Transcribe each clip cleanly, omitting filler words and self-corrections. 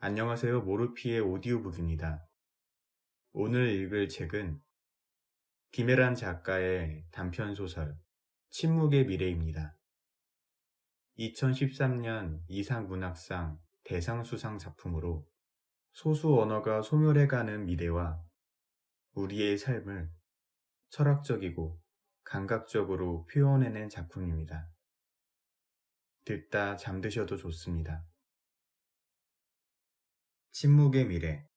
안녕하세요. 모르피의 오디오북입니다. 오늘 읽을 책은 김혜란 작가의 단편소설 침묵의 미래입니다. 2013년 이상문학상 대상수상 작품으로 소수 언어가 소멸해가는 미래와 우리의 삶을 철학적이고 감각적으로 표현해낸 작품입니다. 듣다 잠드셔도 좋습니다. 침묵의 미래.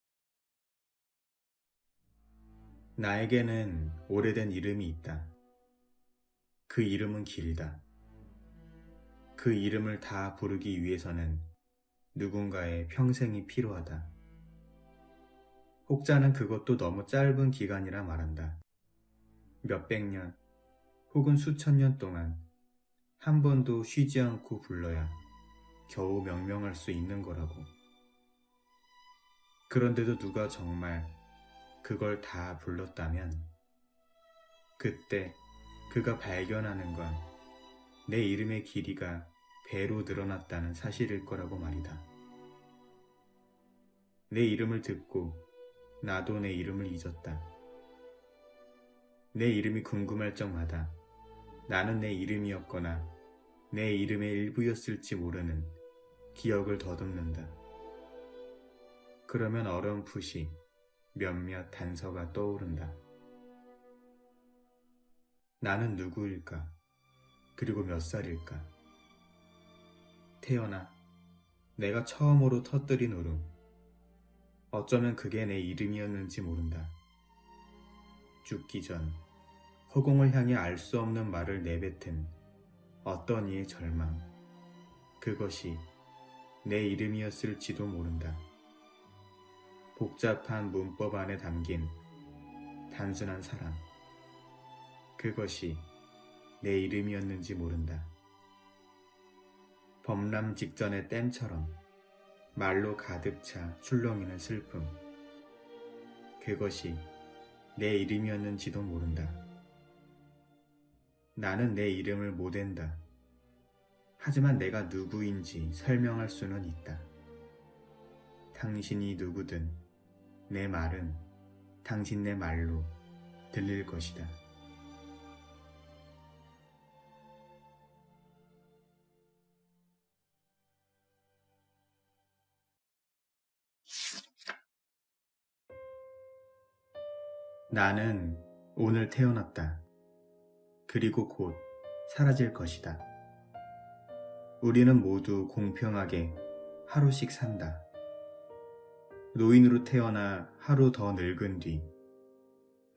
나에게는 오래된 이름이 있다. 그 이름은 길다. 그 이름을 다 부르기 위해서는 누군가의 평생이 필요하다. 혹자는 그것도 너무 짧은 기간이라 말한다. 몇백 년 혹은 수천 년 동안 한 번도 쉬지 않고 불러야 겨우 명명할 수 있는 거라고. 그런데도 누가 정말 그걸 다 불렀다면 그때 그가 발견하는 건 내 이름의 길이가 배로 늘어났다는 사실일 거라고 말이다. 내 이름을 듣고 나도 내 이름을 잊었다. 내 이름이 궁금할 적마다 나는 내 이름이었거나 내 이름의 일부였을지 모르는 기억을 더듬는다. 그러면 어렴풋이 몇몇 단서가 떠오른다. 나는 누구일까? 그리고 몇 살일까? 태어나 내가 처음으로 터뜨린 울음. 어쩌면 그게 내 이름이었는지 모른다. 죽기 전 허공을 향해 알 수 없는 말을 내뱉은 어떤 이의 절망. 그것이 내 이름이었을지도 모른다. 복잡한 문법 안에 담긴 단순한 사랑. 그것이 내 이름이었는지 모른다. 범람 직전의 댐처럼 말로 가득 차 출렁이는 슬픔. 그것이 내 이름이었는지도 모른다. 나는 내 이름을 못앤다. 하지만 내가 누구인지 설명할 수는 있다. 당신이 누구든 내 말은 당신네 말로 들릴 것이다. 나는 오늘 태어났다. 그리고 곧 사라질 것이다. 우리는 모두 공평하게 하루씩 산다. 노인으로 태어나 하루 더 늙은 뒤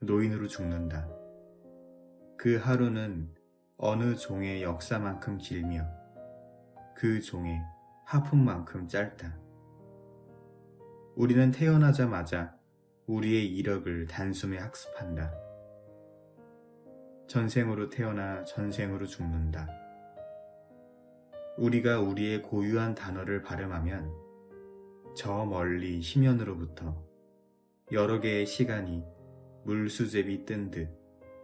노인으로 죽는다. 그 하루는 어느 종의 역사만큼 길며 그 종의 하품만큼 짧다. 우리는 태어나자마자 우리의 이력을 단숨에 학습한다. 전생으로 태어나 전생으로 죽는다. 우리가 우리의 고유한 단어를 발음하면 저 멀리 심연으로부터 여러 개의 시간이 물수제비 뜬 듯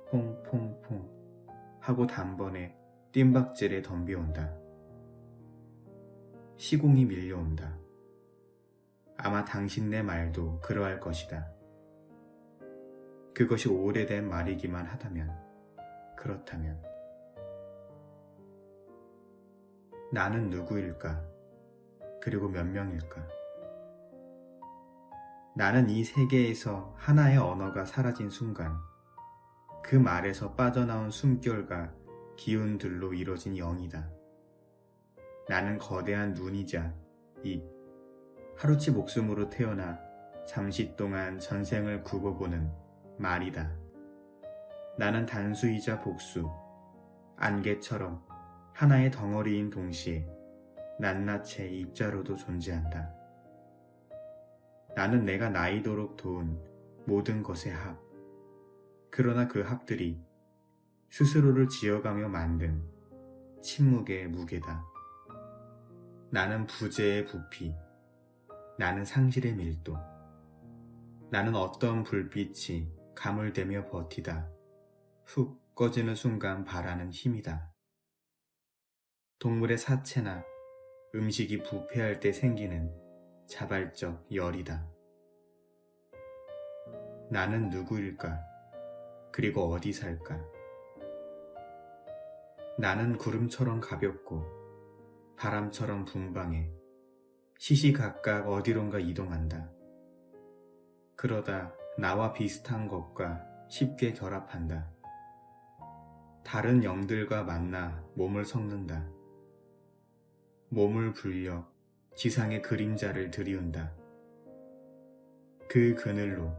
퐁퐁퐁 하고 단번에 뜀박질에 덤벼온다. 시공이 밀려온다. 아마 당신네 말도 그러할 것이다. 그것이 오래된 말이기만 하다면, 그렇다면. 나는 누구일까? 그리고 몇 명일까? 나는 이 세계에서 하나의 언어가 사라진 순간 그 말에서 빠져나온 숨결과 기운들로 이뤄진 영이다. 나는 거대한 눈이자 입, 하루치 목숨으로 태어나 잠시 동안 전생을 굽어보는 말이다. 나는 단수이자 복수, 안개처럼 하나의 덩어리인 동시에 낱낱의 입자로도 존재한다. 나는 내가 나이도록 도운 모든 것의 합, 그러나 그 합들이 스스로를 지어가며 만든 침묵의 무게다. 나는 부재의 부피, 나는 상실의 밀도, 나는 어떤 불빛이 가물대며 버티다 훅 꺼지는 순간 바라는 힘이다. 동물의 사체나 음식이 부패할 때 생기는 자발적 열이다. 나는 누구일까? 그리고 어디 살까? 나는 구름처럼 가볍고 바람처럼 분방해 시시각각 어디론가 이동한다. 그러다 나와 비슷한 것과 쉽게 결합한다. 다른 영들과 만나 몸을 섞는다. 몸을 불려 지상의 그림자를 들이운다. 그 그늘로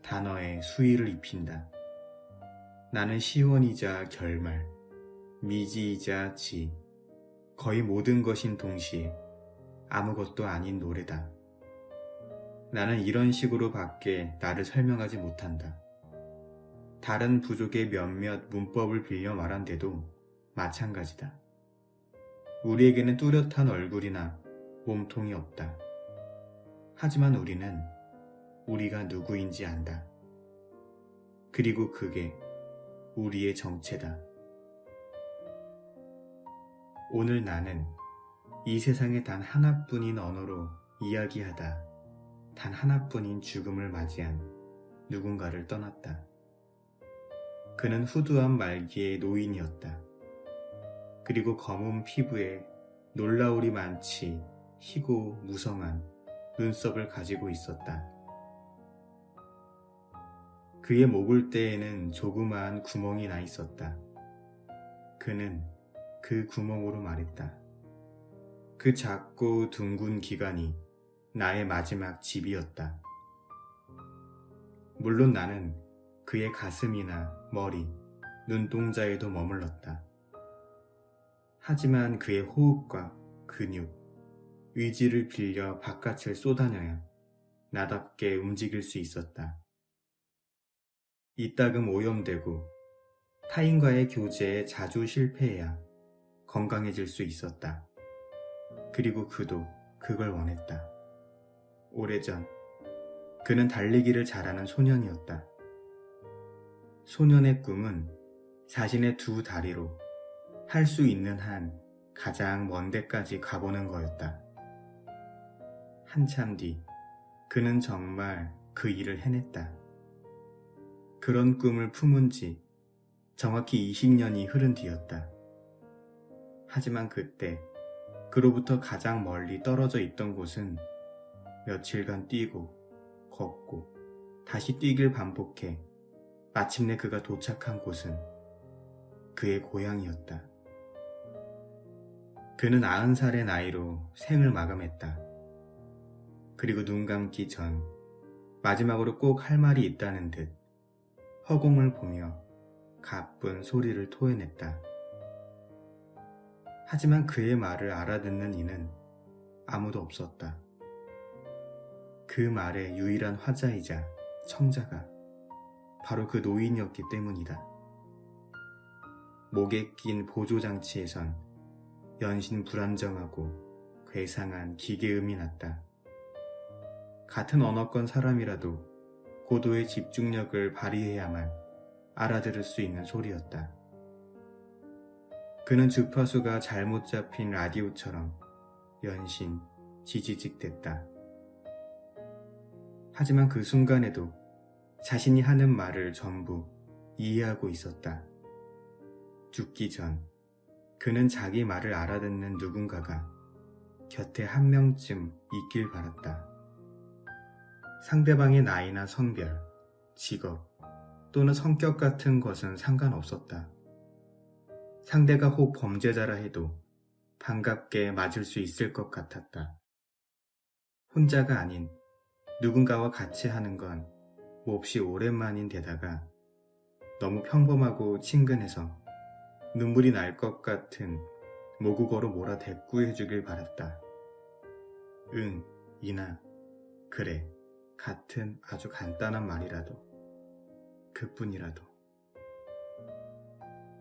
단어에 수의를 입힌다. 나는 시원이자 결말, 미지이자 지, 거의 모든 것인 동시에 아무것도 아닌 노래다. 나는 이런 식으로 밖에 나를 설명하지 못한다. 다른 부족의 몇몇 문법을 빌려 말한데도 마찬가지다. 우리에게는 뚜렷한 얼굴이나 몸통이 없다. 하지만 우리는 우리가 누구인지 안다. 그리고 그게 우리의 정체다. 오늘 나는 이 세상에 단 하나뿐인 언어로 이야기하다 단 하나뿐인 죽음을 맞이한 누군가를 떠났다. 그는 후두한 말기의 노인이었다. 그리고 검은 피부에 놀라울이 많지 희고 무성한 눈썹을 가지고 있었다. 그의 목을대에는 조그마한 구멍이 나 있었다. 그는 그 구멍으로 말했다. 그 작고 둥근 기관이 나의 마지막 집이었다. 물론 나는 그의 가슴이나 머리, 눈동자에도 머물렀다. 하지만 그의 호흡과 근육, 의지를 빌려 바깥을 쏟아내야 나답게 움직일 수 있었다. 이따금 오염되고 타인과의 교제에 자주 실패해야 건강해질 수 있었다. 그리고 그도 그걸 원했다. 오래전 그는 달리기를 잘하는 소년이었다. 소년의 꿈은 자신의 두 다리로 할 수 있는 한 가장 먼 데까지 가보는 거였다. 한참 뒤 그는 정말 그 일을 해냈다. 그런 꿈을 품은 지 정확히 20년이 흐른 뒤였다. 하지만 그때 그로부터 가장 멀리 떨어져 있던 곳은 며칠간 뛰고 걷고 다시 뛰길 반복해 마침내 그가 도착한 곳은 그의 고향이었다. 그는 90살의 나이로 생을 마감했다. 그리고 눈 감기 전 마지막으로 꼭 할 말이 있다는 듯 허공을 보며 가쁜 소리를 토해냈다. 하지만 그의 말을 알아듣는 이는 아무도 없었다. 그 말의 유일한 화자이자 청자가 바로 그 노인이었기 때문이다. 목에 낀 보조장치에선 연신 불안정하고 괴상한 기계음이 났다. 같은 언어권 사람이라도 고도의 집중력을 발휘해야만 알아들을 수 있는 소리였다. 그는 주파수가 잘못 잡힌 라디오처럼 연신 지지직댔다. 하지만 그 순간에도 자신이 하는 말을 전부 이해하고 있었다. 죽기 전 그는 자기 말을 알아듣는 누군가가 곁에 한 명쯤 있길 바랐다. 상대방의 나이나 성별, 직업 또는 성격 같은 것은 상관없었다. 상대가 혹 범죄자라 해도 반갑게 맞을 수 있을 것 같았다. 혼자가 아닌 누군가와 같이 하는 건 몹시 오랜만인 데다가 너무 평범하고 친근해서 눈물이 날 것 같은 모국어로 몰아 대꾸해주길 바랐다. 응, 이나, 그래, 같은 아주 간단한 말이라도, 그뿐이라도.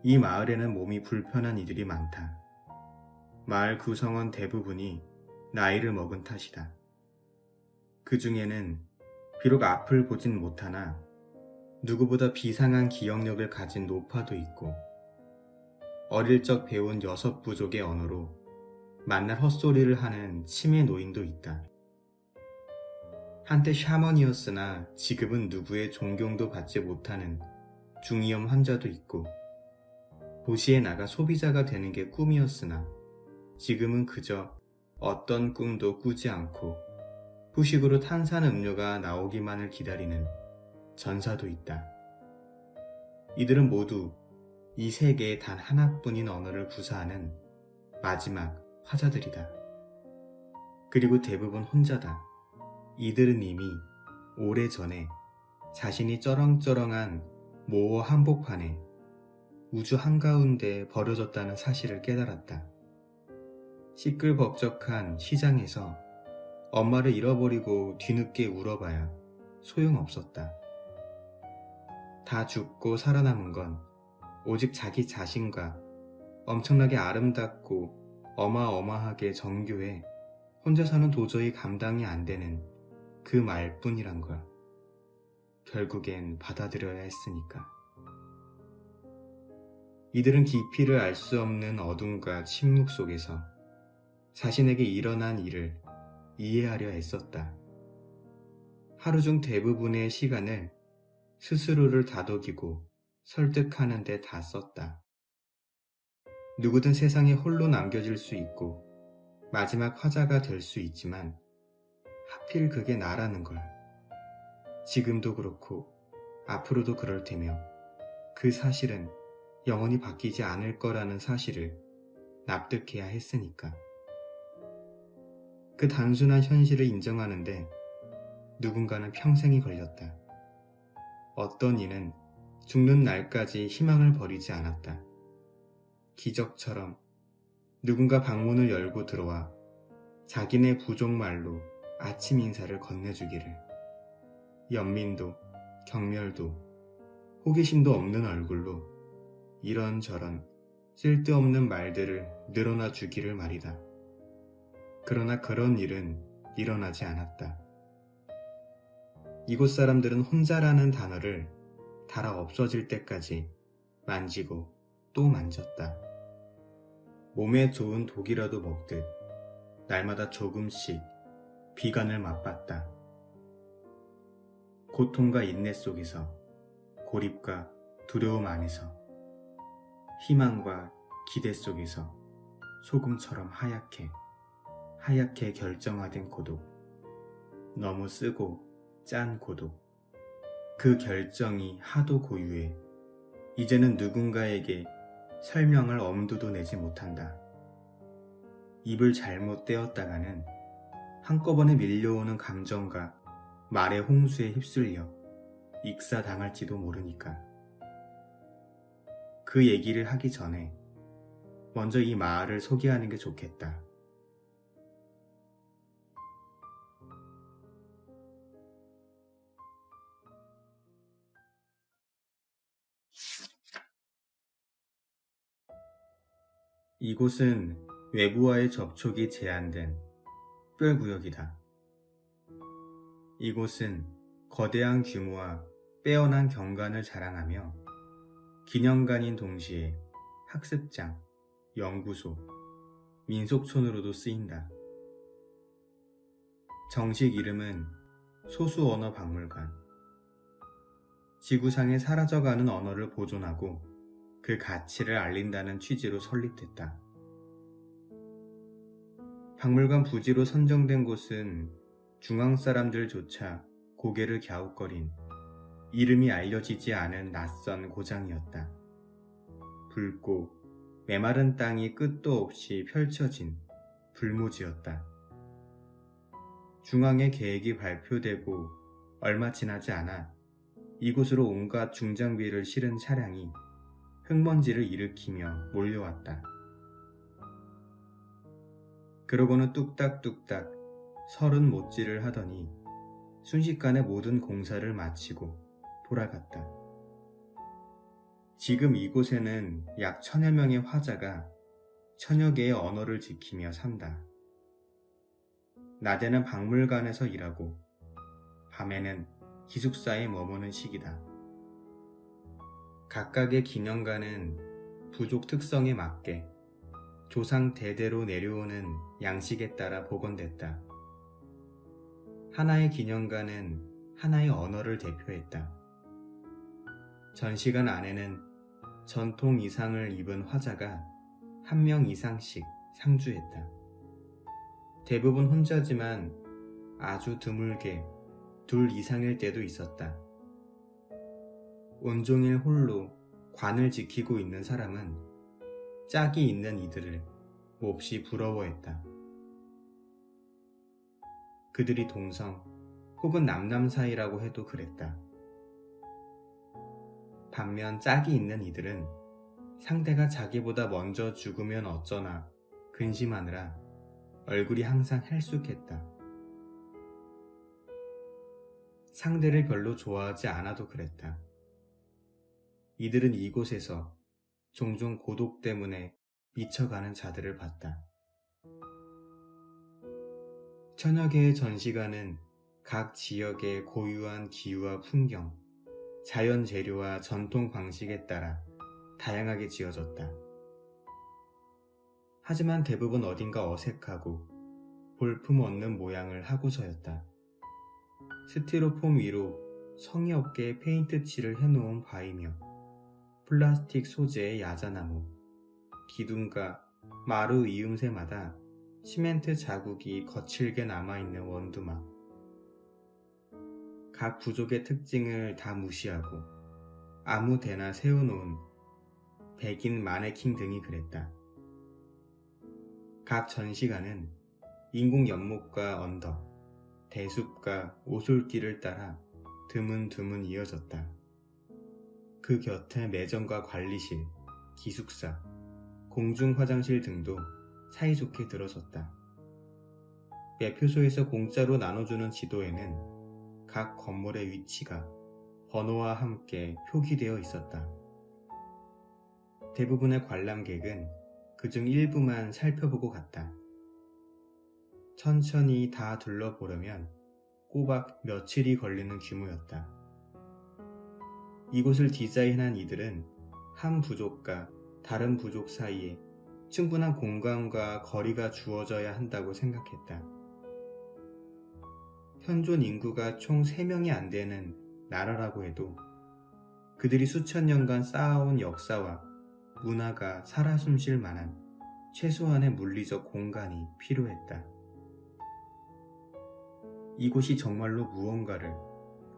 이 마을에는 몸이 불편한 이들이 많다. 마을 구성원 대부분이 나이를 먹은 탓이다. 그 중에는 비록 앞을 보진 못하나 누구보다 비상한 기억력을 가진 노파도 있고 어릴 적 배운 6부족의 언어로 만날 헛소리를 하는 치매 노인도 있다. 한때 샤먼이었으나 지금은 누구의 존경도 받지 못하는 중이염 환자도 있고, 도시에 나가 소비자가 되는 게 꿈이었으나 지금은 그저 어떤 꿈도 꾸지 않고 후식으로 탄산음료가 나오기만을 기다리는 전사도 있다. 이들은 모두 이 세계에 단 하나뿐인 언어를 구사하는 마지막 화자들이다. 그리고 대부분 혼자다. 이들은 이미 오래전에 자신이 쩌렁쩌렁한 모어 한복판에 우주 한가운데 버려졌다는 사실을 깨달았다. 시끌벅적한 시장에서 엄마를 잃어버리고 뒤늦게 울어봐야 소용없었다. 다 죽고 살아남은 건 오직 자기 자신과 엄청나게 아름답고 어마어마하게 정교해 혼자서는 도저히 감당이 안 되는 그 말뿐이란 걸 결국엔 받아들여야 했으니까. 이들은 깊이를 알 수 없는 어둠과 침묵 속에서 자신에게 일어난 일을 이해하려 애썼다. 하루 중 대부분의 시간을 스스로를 다독이고 설득하는 데 다 썼다. 누구든 세상에 홀로 남겨질 수 있고 마지막 화자가 될 수 있지만 하필 그게 나라는 걸. 지금도 그렇고 앞으로도 그럴 테며 그 사실은 영원히 바뀌지 않을 거라는 사실을 납득해야 했으니까. 그 단순한 현실을 인정하는데 누군가는 평생이 걸렸다. 어떤 이는 죽는 날까지 희망을 버리지 않았다. 기적처럼 누군가 방문을 열고 들어와 자기네 부족말로 아침 인사를 건네주기를. 연민도 경멸도 호기심도 없는 얼굴로 이런저런 쓸데없는 말들을 늘어놔 주기를 말이다. 그러나 그런 일은 일어나지 않았다. 이곳 사람들은 혼자라는 단어를 달아 없어질 때까지 만지고 또 만졌다. 몸에 좋은 독이라도 먹듯 날마다 조금씩 비관을 맛봤다. 고통과 인내 속에서, 고립과 두려움 안에서, 희망과 기대 속에서 소금처럼 하얗게 결정화된 고독. 너무 쓰고 짠 고독. 그 결정이 하도 고유해 이제는 누군가에게 설명을 엄두도 내지 못한다. 입을 잘못 떼었다가는 한꺼번에 밀려오는 감정과 말의 홍수에 휩쓸려 익사당할지도 모르니까. 그 얘기를 하기 전에 먼저 이 마을을 소개하는 게 좋겠다. 이곳은 외부와의 접촉이 제한된 특별구역이다. 이곳은 거대한 규모와 빼어난 경관을 자랑하며 기념관인 동시에 학습장, 연구소, 민속촌으로도 쓰인다. 정식 이름은 소수언어박물관. 지구상에 사라져가는 언어를 보존하고 그 가치를 알린다는 취지로 설립됐다. 박물관 부지로 선정된 곳은 중앙 사람들조차 고개를 갸웃거린 이름이 알려지지 않은 낯선 고장이었다. 붉고 메마른 땅이 끝도 없이 펼쳐진 불모지였다. 중앙에 계획이 발표되고 얼마 지나지 않아 이곳으로 온갖 중장비를 실은 차량이 흙먼지를 일으키며 몰려왔다. 그러고는 뚝딱뚝딱 30 못질을 하더니 순식간에 모든 공사를 마치고 돌아갔다. 지금 이곳에는 약 1000여 명의 화자가 1000여 개의 언어를 지키며 산다. 낮에는 박물관에서 일하고 밤에는 기숙사에 머무는 시기다. 각각의 기념관은 부족 특성에 맞게 조상 대대로 내려오는 양식에 따라 복원됐다. 하나의 기념관은 하나의 언어를 대표했다. 전시관 안에는 전통 의상을 입은 화자가 한 명 이상씩 상주했다. 대부분 혼자지만 아주 드물게 둘 이상일 때도 있었다. 온종일 홀로 관을 지키고 있는 사람은 짝이 있는 이들을 몹시 부러워했다. 그들이 동성 혹은 남남 사이라고 해도 그랬다. 반면 짝이 있는 이들은 상대가 자기보다 먼저 죽으면 어쩌나 근심하느라 얼굴이 항상 헬쑥했다. 상대를 별로 좋아하지 않아도 그랬다. 이들은 이곳에서 종종 고독 때문에 미쳐가는 자들을 봤다. 천여 개의 전시관은 각 지역의 고유한 기후와 풍경, 자연 재료와 전통 방식에 따라 다양하게 지어졌다. 하지만 대부분 어딘가 어색하고 볼품없는 모양을 하고서였다. 스티로폼 위로 성의 없게 페인트 칠을 해놓은 바이며 플라스틱 소재의 야자나무, 기둥과 마루 이음새마다 시멘트 자국이 거칠게 남아있는 원두막. 각 부족의 특징을 다 무시하고 아무 데나 세워놓은 백인 마네킹 등이 그랬다. 각 전시관은 인공 연못과 언덕, 대숲과 오솔길을 따라 드문드문 이어졌다. 그 곁에 매점과 관리실, 기숙사, 공중화장실 등도 사이좋게 들어섰다. 매표소에서 공짜로 나눠주는 지도에는 각 건물의 위치가 번호와 함께 표기되어 있었다. 대부분의 관람객은 그중 일부만 살펴보고 갔다. 천천히 다 둘러보려면 꼬박 며칠이 걸리는 규모였다. 이곳을 디자인한 이들은 한 부족과 다른 부족 사이에 충분한 공간과 거리가 주어져야 한다고 생각했다. 현존 인구가 총 3명이 안 되는 나라라고 해도 그들이 수천 년간 쌓아온 역사와 문화가 살아 숨쉴 만한 최소한의 물리적 공간이 필요했다. 이곳이 정말로 무언가를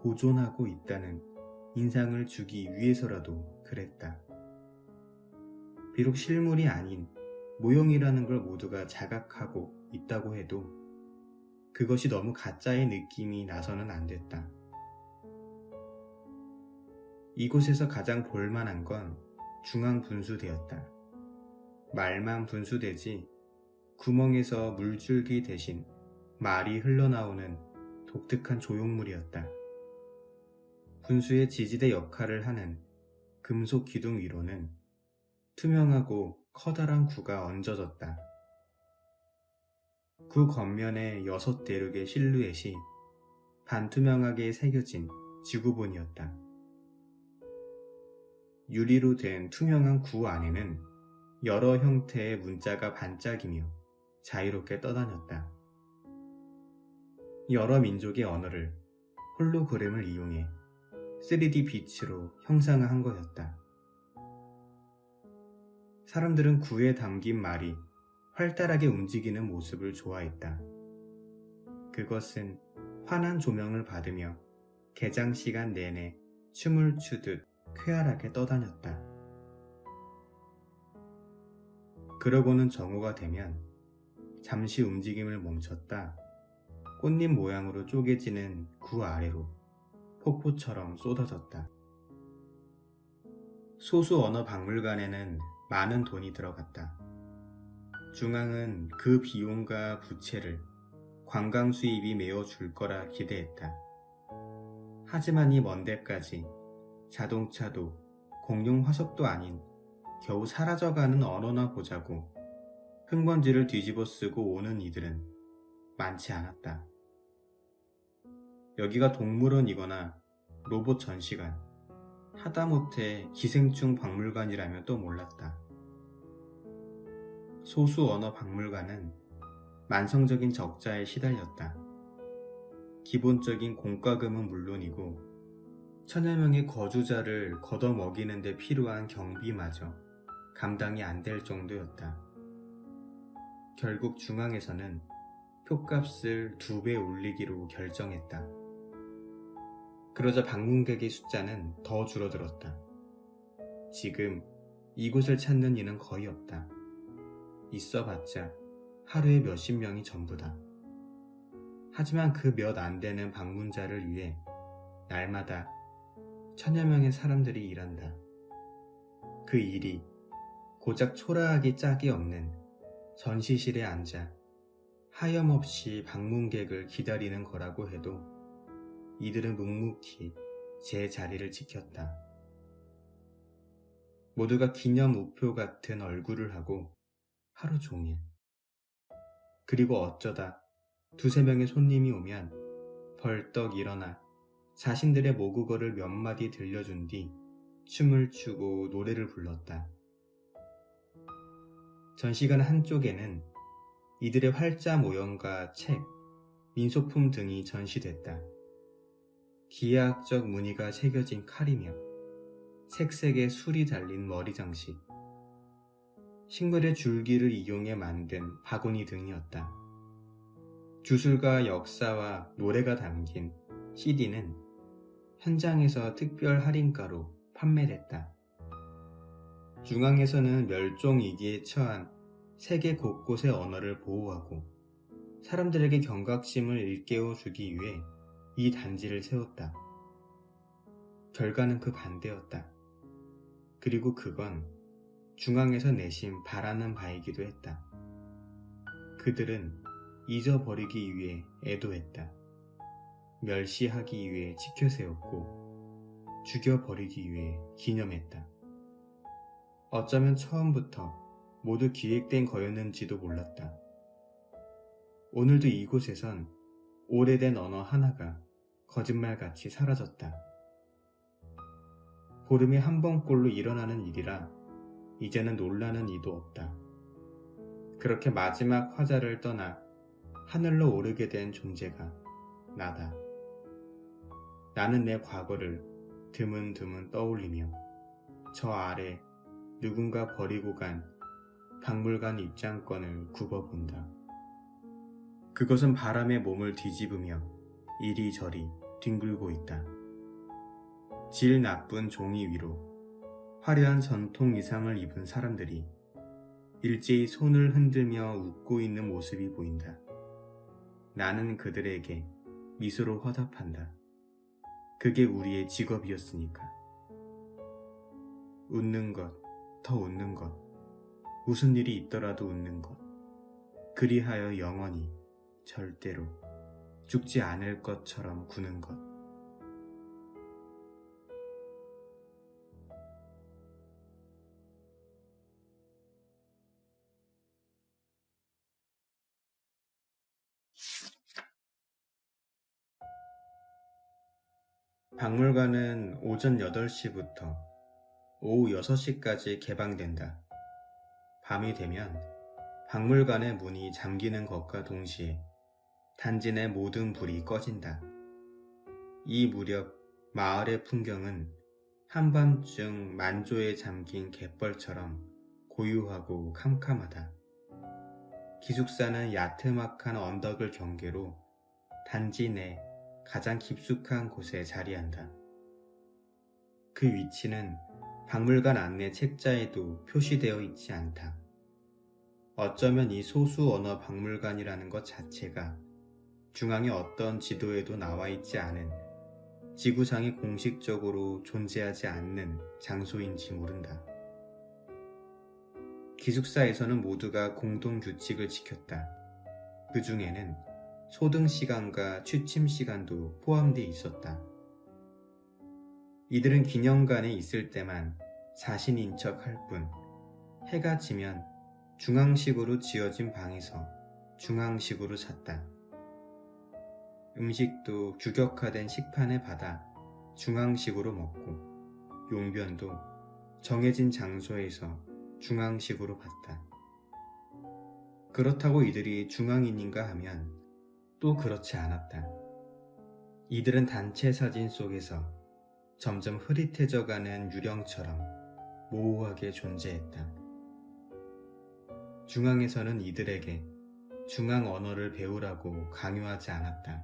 보존하고 있다는 인상을 주기 위해서라도 그랬다. 비록 실물이 아닌 모형이라는 걸 모두가 자각하고 있다고 해도 그것이 너무 가짜의 느낌이 나서는 안 됐다. 이곳에서 가장 볼만한 건 중앙 분수대였다. 말만 분수대지 구멍에서 물줄기 대신 말이 흘러나오는 독특한 조형물이었다. 분수의 지지대 역할을 하는 금속 기둥 위로는 투명하고 커다란 구가 얹어졌다. 구 겉면에 6대륙의 실루엣이 반투명하게 새겨진 지구본이었다. 유리로 된 투명한 구 안에는 여러 형태의 문자가 반짝이며 자유롭게 떠다녔다. 여러 민족의 언어를 홀로그램을 이용해 3D 빛으로 형상화한 거였다. 사람들은 구에 담긴 말이 활달하게 움직이는 모습을 좋아했다. 그것은 환한 조명을 받으며 개장 시간 내내 춤을 추듯 쾌활하게 떠다녔다. 그러고는 정오가 되면 잠시 움직임을 멈췄다 꽃잎 모양으로 쪼개지는 구 아래로 폭포처럼 쏟아졌다. 소수 언어 박물관에는 많은 돈이 들어갔다. 중앙은 그 비용과 부채를 관광 수입이 메워줄 거라 기대했다. 하지만 이 먼 데까지 자동차도 공용 화석도 아닌 겨우 사라져가는 언어나 보자고 흙먼지를 뒤집어 쓰고 오는 이들은 많지 않았다. 여기가 동물원이거나 로봇 전시관, 하다못해 기생충 박물관이라면 또 몰랐다. 소수 언어 박물관은 만성적인 적자에 시달렸다. 기본적인 공과금은 물론이고 천여 명의 거주자를 걷어먹이는 데 필요한 경비마저 감당이 안 될 정도였다. 결국 중앙에서는 표값을 2배 올리기로 결정했다. 그러자 방문객의 숫자는 더 줄어들었다. 지금 이곳을 찾는 이는 거의 없다. 있어봤자 하루에 몇십 명이 전부다. 하지만 그 몇 안 되는 방문자를 위해 날마다 천여 명의 사람들이 일한다. 그 일이 고작 초라하기 짝이 없는 전시실에 앉아 하염없이 방문객을 기다리는 거라고 해도 이들은 묵묵히 제 자리를 지켰다. 모두가 기념 우표 같은 얼굴을 하고 하루 종일. 그리고 어쩌다 2~3명의 손님이 오면 벌떡 일어나 자신들의 모국어를 몇 마디 들려준 뒤 춤을 추고 노래를 불렀다. 전시관 한쪽에는 이들의 활자 모형과 책, 민소품 등이 전시됐다. 기하학적 무늬가 새겨진 칼이며 색색의 술이 달린 머리 장식, 식물의 줄기를 이용해 만든 바구니 등이었다. 주술과 역사와 노래가 담긴 CD는 현장에서 특별 할인가로 판매됐다. 중앙에서는 멸종위기에 처한 세계 곳곳의 언어를 보호하고 사람들에게 경각심을 일깨워주기 위해 이 단지를 세웠다. 결과는 그 반대였다. 그리고 그건 중앙에서 내심 바라는 바이기도 했다. 그들은 잊어버리기 위해 애도했다. 멸시하기 위해 지켜세웠고 죽여버리기 위해 기념했다. 어쩌면 처음부터 모두 기획된 거였는지도 몰랐다. 오늘도 이곳에선 오래된 언어 하나가 거짓말같이 사라졌다. 보름에 한 번꼴로 일어나는 일이라 이제는 놀라는 이도 없다. 그렇게 마지막 화자를 떠나 하늘로 오르게 된 존재가 나다. 나는 내 과거를 드문드문 떠올리며 저 아래 누군가 버리고 간 박물관 입장권을 굽어본다. 그것은 바람에 몸을 뒤집으며 이리저리 뒹굴고 있다. 질 나쁜 종이 위로 화려한 전통 의상을 입은 사람들이 일제히 손을 흔들며 웃고 있는 모습이 보인다. 나는 그들에게 미소로 화답한다. 그게 우리의 직업이었으니까. 웃는 것, 더 웃는 것, 무슨 일이 있더라도 웃는 것. 그리하여 영원히 절대로 죽지 않을 것처럼 구는 것. 박물관은 오전 8시부터 오후 6시까지 개방된다. 밤이 되면 박물관의 문이 잠기는 것과 동시에 단지 내 모든 불이 꺼진다. 이 무렵 마을의 풍경은 한밤중 만조에 잠긴 갯벌처럼 고요하고 캄캄하다. 기숙사는 야트막한 언덕을 경계로 단지 내 가장 깊숙한 곳에 자리한다. 그 위치는 박물관 안내 책자에도 표시되어 있지 않다. 어쩌면 이 소수 언어 박물관이라는 것 자체가 중앙의 어떤 지도에도 나와 있지 않은 지구상에 공식적으로 존재하지 않는 장소인지 모른다. 기숙사에서는 모두가 공동 규칙을 지켰다. 그 중에는 소등 시간과 취침 시간도 포함되어 있었다. 이들은 기념관에 있을 때만 자신인 척 할 뿐, 해가 지면 중앙식으로 지어진 방에서 중앙식으로 잤다. 음식도 규격화된 식판에 받아 중앙식으로 먹고, 용변도 정해진 장소에서 중앙식으로 봤다. 그렇다고 이들이 중앙인인가 하면 또 그렇지 않았다. 이들은 단체 사진 속에서 점점 흐릿해져가는 유령처럼 모호하게 존재했다. 중앙에서는 이들에게 중앙 언어를 배우라고 강요하지 않았다.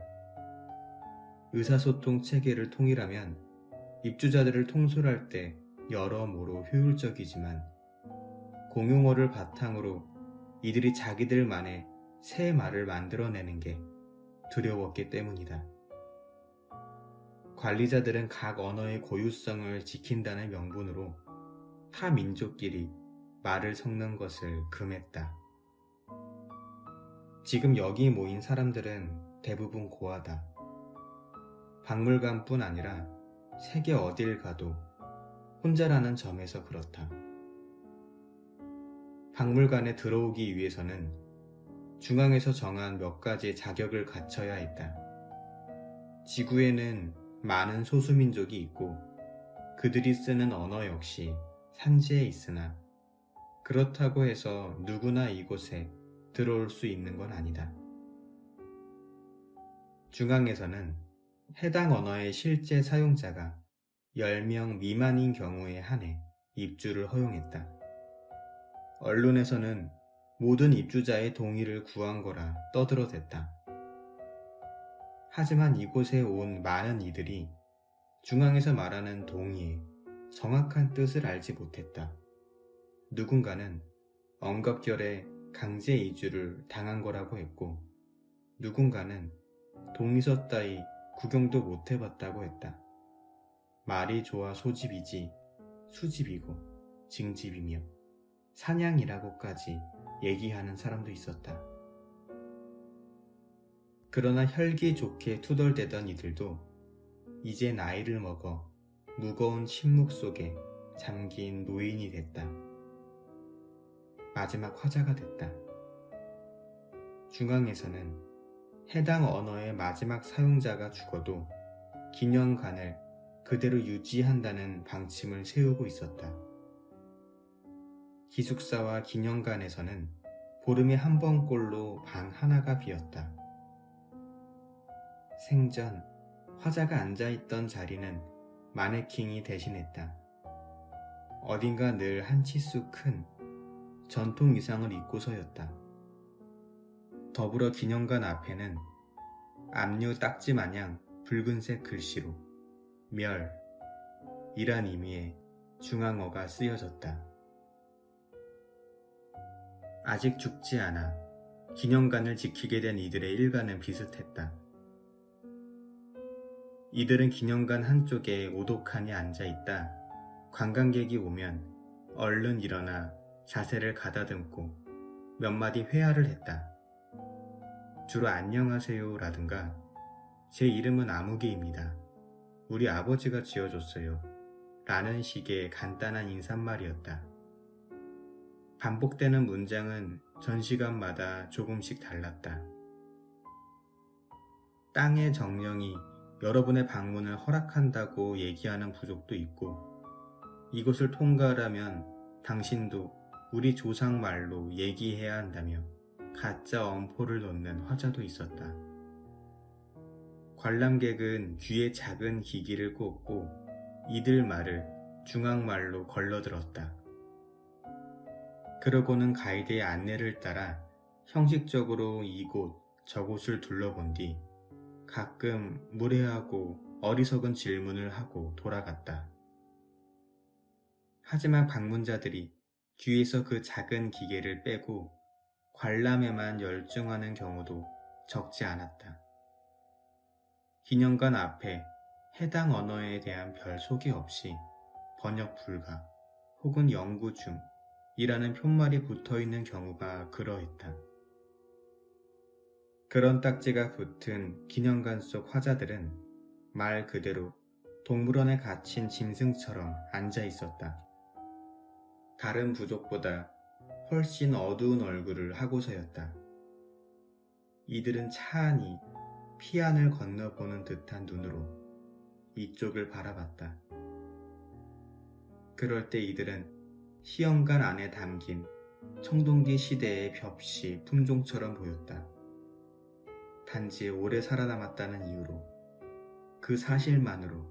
의사소통 체계를 통일하면 입주자들을 통솔할 때 여러모로 효율적이지만 공용어를 바탕으로 이들이 자기들만의 새 말을 만들어내는 게 두려웠기 때문이다. 관리자들은 각 언어의 고유성을 지킨다는 명분으로 타 민족끼리 말을 섞는 것을 금했다. 지금 여기 모인 사람들은 대부분 고아다. 박물관뿐 아니라 세계 어딜 가도 혼자라는 점에서 그렇다. 박물관에 들어오기 위해서는 중앙에서 정한 몇 가지 자격을 갖춰야 했다. 지구에는 많은 소수민족이 있고 그들이 쓰는 언어 역시 산지에 있으나 그렇다고 해서 누구나 이곳에 들어올 수 있는 건 아니다. 중앙에서는 해당 언어의 실제 사용자가 10명 미만인 경우에 한해 입주를 허용했다. 언론에서는 모든 입주자의 동의를 구한 거라 떠들어댔다. 하지만 이곳에 온 많은 이들이 중앙에서 말하는 동의의 정확한 뜻을 알지 못했다. 누군가는 언급결에 강제 이주를 당한 거라고 했고 누군가는 동의서 따위 구경도 못 해봤다고 했다. 말이 좋아 소집이지 수집이고 징집이며 사냥이라고까지 얘기하는 사람도 있었다. 그러나 혈기 좋게 투덜대던 이들도 이제 나이를 먹어 무거운 침묵 속에 잠긴 노인이 됐다. 마지막 화자가 됐다. 중앙에서는 해당 언어의 마지막 사용자가 죽어도 기념관을 그대로 유지한다는 방침을 세우고 있었다. 기숙사와 기념관에서는 보름에 한 번꼴로 방 하나가 비었다. 생전 화자가 앉아있던 자리는 마네킹이 대신했다. 어딘가 늘 한 치수 큰 전통 의상을 입고 서였다. 더불어 기념관 앞에는 압류 딱지 마냥 붉은색 글씨로 멸, 이란 의미의 중앙어가 쓰여졌다. 아직 죽지 않아 기념관을 지키게 된 이들의 일가는 비슷했다. 이들은 기념관 한쪽에 오독하니 앉아있다 관광객이 오면 얼른 일어나 자세를 가다듬고 몇 마디 회화를 했다. 주로 안녕하세요 라든가 제 이름은 아무개입니다. 우리 아버지가 지어줬어요. 라는 식의 간단한 인사말이었다. 반복되는 문장은 전시관마다 조금씩 달랐다. 땅의 정령이 여러분의 방문을 허락한다고 얘기하는 부족도 있고 이곳을 통과하려면 당신도 우리 조상 말로 얘기해야 한다며 가짜 엄포를 놓는 화자도 있었다. 관람객은 귀에 작은 기기를 꽂고 이들 말을 중앙말로 걸러들었다. 그러고는 가이드의 안내를 따라 형식적으로 이곳 저곳을 둘러본 뒤 가끔 무례하고 어리석은 질문을 하고 돌아갔다. 하지만 방문자들이 귀에서 그 작은 기계를 빼고 관람에만 열중하는 경우도 적지 않았다. 기념관 앞에 해당 언어에 대한 별 소개 없이 번역 불가 혹은 연구 중이라는 푯말이 붙어있는 경우가 그러했다. 그런 딱지가 붙은 기념관 속 화자들은 말 그대로 동물원에 갇힌 짐승처럼 앉아 있었다. 다른 부족보다 훨씬 어두운 얼굴을 하고서였다. 이들은 차안히 피안을 건너보는 듯한 눈으로 이쪽을 바라봤다. 그럴 때 이들은 시험관 안에 담긴 청동기 시대의 벽시 품종처럼 보였다. 단지 오래 살아남았다는 이유로 그 사실만으로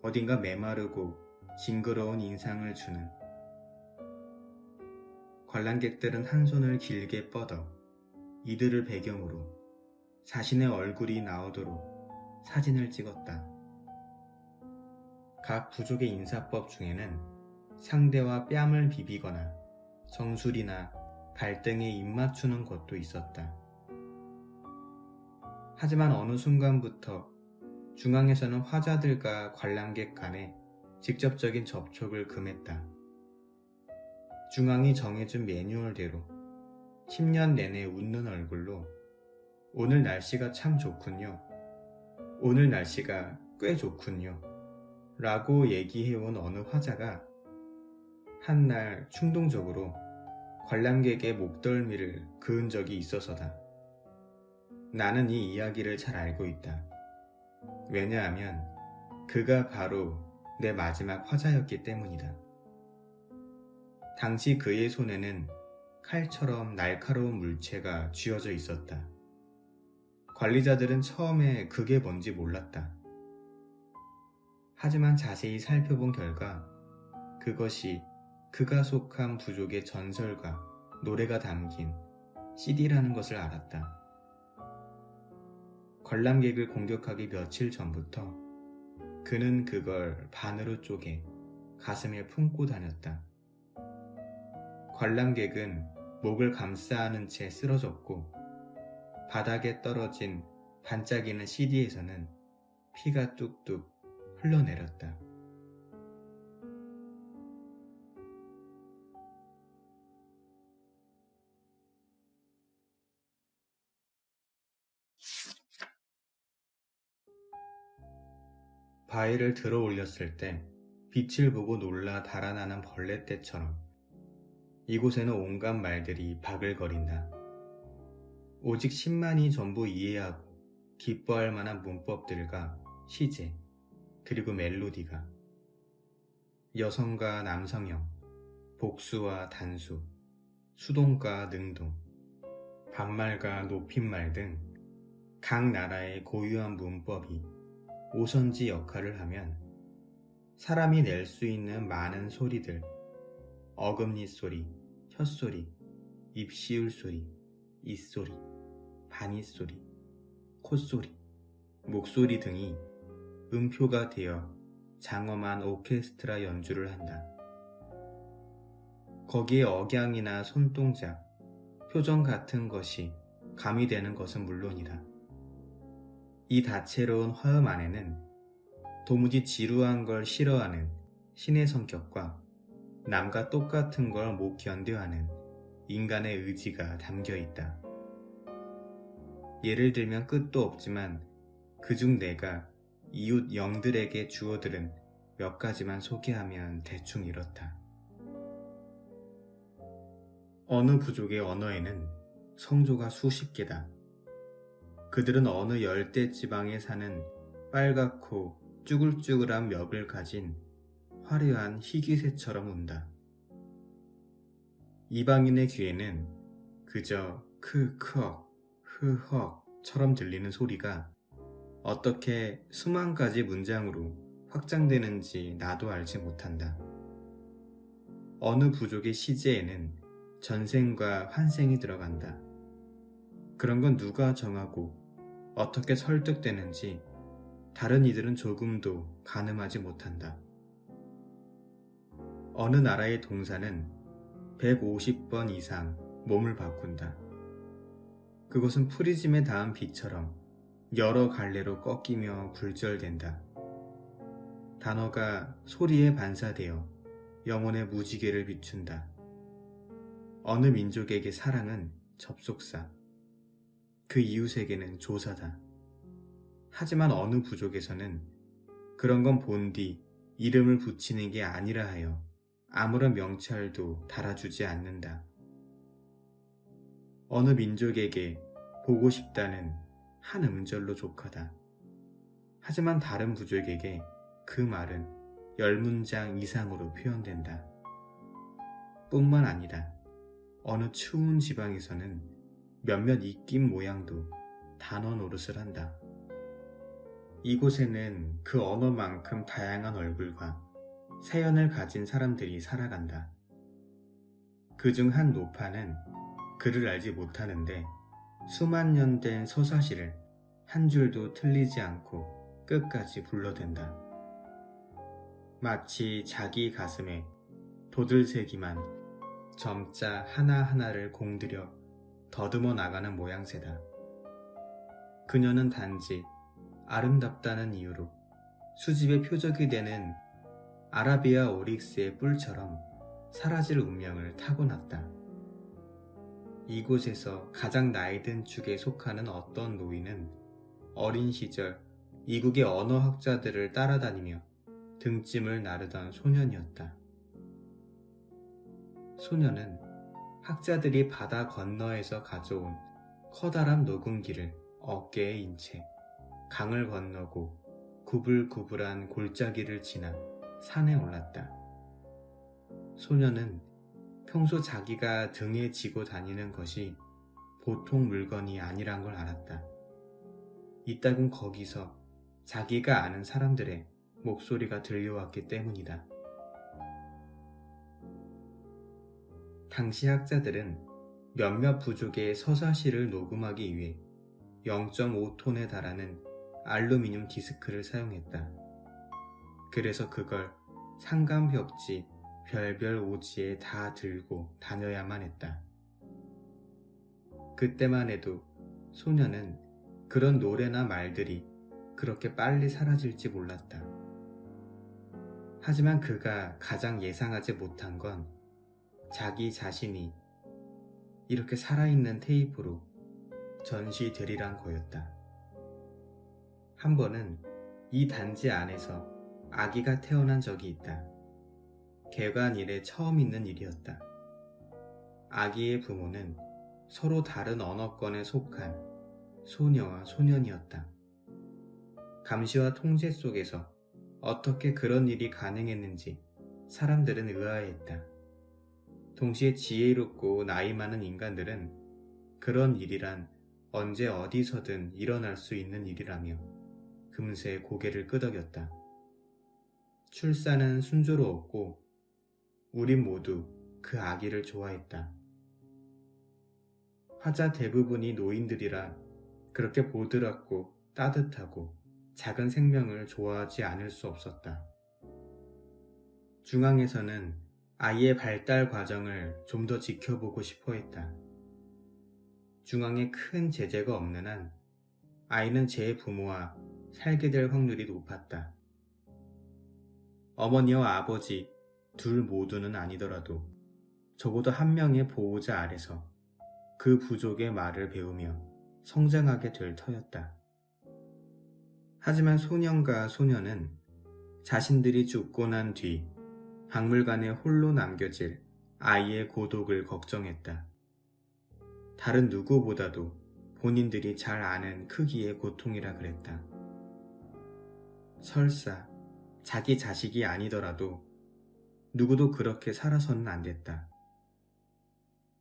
어딘가 메마르고 징그러운 인상을 주는. 관람객들은 한 손을 길게 뻗어 이들을 배경으로 자신의 얼굴이 나오도록 사진을 찍었다. 각 부족의 인사법 중에는 상대와 뺨을 비비거나 정수리나 발등에 입 맞추는 것도 있었다. 하지만 어느 순간부터 중앙에서는 화자들과 관람객 간에 직접적인 접촉을 금했다. 중앙이 정해준 매뉴얼대로 10년 내내 웃는 얼굴로 오늘 날씨가 참 좋군요. 오늘 날씨가 꽤 좋군요. 라고 얘기해온 어느 화자가 한날 충동적으로 관람객의 목덜미를 그은 적이 있어서다. 나는 이 이야기를 잘 알고 있다. 왜냐하면 그가 바로 내 마지막 화자였기 때문이다. 당시 그의 손에는 칼처럼 날카로운 물체가 쥐어져 있었다. 관리자들은 처음에 그게 뭔지 몰랐다. 하지만 자세히 살펴본 결과 그것이 그가 속한 부족의 전설과 노래가 담긴 CD라는 것을 알았다. 관람객을 공격하기 며칠 전부터 그는 그걸 반으로 쪼개 가슴에 품고 다녔다. 관람객은 목을 감싸 안은 채 쓰러졌고 바닥에 떨어진 반짝이는 CD에서는 피가 뚝뚝 흘러내렸다. 바위를 들어 올렸을 때 빛을 보고 놀라 달아나는 벌레떼처럼 이곳에는 온갖 말들이 바글거린다. 오직 10만이 전부 이해하고 기뻐할 만한 문법들과 시제, 그리고 멜로디가 여성과 남성형, 복수와 단수, 수동과 능동, 반말과 높임말 등 각 나라의 고유한 문법이 오선지 역할을 하면 사람이 낼 수 있는 많은 소리들, 어금니 소리, 혀소리, 입시울 소리, 입소리, 바니소리, 콧소리, 목소리 등이 음표가 되어 장엄한 오케스트라 연주를 한다. 거기에 억양이나 손동작, 표정 같은 것이 가미되는 것은 물론이다. 이 다채로운 화음 안에는 도무지 지루한 걸 싫어하는 신의 성격과 남과 똑같은 걸 못 견뎌하는 인간의 의지가 담겨 있다. 예를 들면 끝도 없지만 그중 내가 이웃 영들에게 주어들은 몇 가지만 소개하면 대충 이렇다. 어느 부족의 언어에는 성조가 수십 개다. 그들은 어느 열대 지방에 사는 빨갛고 쭈글쭈글한 멱을 가진 화려한 희귀새처럼 운다. 이방인의 귀에는 그저 크크억, 흐헉처럼 들리는 소리가 어떻게 수만 가지 문장으로 확장되는지 나도 알지 못한다. 어느 부족의 시제에는 전생과 환생이 들어간다. 그런 건 누가 정하고 어떻게 설득되는지 다른 이들은 조금도 가늠하지 못한다. 어느 나라의 동사는 150번 이상 몸을 바꾼다. 그것은 프리즘에 닿은 비처럼 여러 갈래로 꺾이며 굴절된다. 단어가 소리에 반사되어 영혼의 무지개를 비춘다. 어느 민족에게 사랑은 접속사, 그 이웃에게는 조사다. 하지만 어느 부족에서는 그런 건 본디 이름을 붙이는 게 아니라 하여 아무런 명찰도 달아주지 않는다. 어느 민족에게 보고 싶다는 한 음절로 족하다. 하지만 다른 부족에게 그 말은 10문장 이상으로 표현된다. 뿐만 아니라 어느 추운 지방에서는 몇몇 입김 모양도 단어 노릇을 한다. 이곳에는 그 언어만큼 다양한 얼굴과 사연을 가진 사람들이 살아간다. 그중 한 노파는 글을 알지 못하는데 수만 년 된 서사시를 한 줄도 틀리지 않고 끝까지 불러댄다. 마치 자기 가슴에 도들새기만 점자 하나하나를 공들여 더듬어 나가는 모양새다. 그녀는 단지 아름답다는 이유로 수집의 표적이 되는 아라비아 오릭스의 뿔처럼 사라질 운명을 타고났다. 이곳에서 가장 나이든 축에 속하는 어떤 노인은 어린 시절 이국의 언어학자들을 따라다니며 등짐을 나르던 소년이었다. 소년은 학자들이 바다 건너에서 가져온 커다란 녹음기를 어깨에 인 채 강을 건너고 구불구불한 골짜기를 지나 산에 올랐다. 소년은 평소 자기가 등에 지고 다니는 것이 보통 물건이 아니란 걸 알았다. 이따금 거기서 자기가 아는 사람들의 목소리가 들려왔기 때문이다. 당시 학자들은 몇몇 부족의 서사시를 녹음하기 위해 0.5톤에 달하는 알루미늄 디스크를 사용했다. 그래서 그걸 산간벽지 별별 오지에 다 들고 다녀야만 했다. 그때만 해도 소녀는 그런 노래나 말들이 그렇게 빨리 사라질지 몰랐다. 하지만 그가 가장 예상하지 못한 건 자기 자신이 이렇게 살아있는 테이프로 전시되리란 거였다. 한 번은 이 단지 안에서 아기가 태어난 적이 있다. 개관 이래 처음 있는 일이었다. 아기의 부모는 서로 다른 언어권에 속한 소녀와 소년이었다. 감시와 통제 속에서 어떻게 그런 일이 가능했는지 사람들은 의아해했다. 동시에 지혜롭고 나이 많은 인간들은 그런 일이란 언제 어디서든 일어날 수 있는 일이라며 금세 고개를 끄덕였다. 출산은 순조로웠고 우린 모두 그 아기를 좋아했다. 화자 대부분이 노인들이라 그렇게 보드랍고 따뜻하고 작은 생명을 좋아하지 않을 수 없었다. 중앙에서는 아이의 발달 과정을 좀 더 지켜보고 싶어 했다. 중앙에 큰 제재가 없는 한 아이는 제 부모와 살게 될 확률이 높았다. 어머니와 아버지 둘 모두는 아니더라도 적어도 한 명의 보호자 아래서 그 부족의 말을 배우며 성장하게 될 터였다. 하지만 소년과 소녀는 자신들이 죽고 난 뒤 박물관에 홀로 남겨질 아이의 고독을 걱정했다. 다른 누구보다도 본인들이 잘 아는 크기의 고통이라 그랬다. 설사 자기 자식이 아니더라도 누구도 그렇게 살아서는 안 됐다.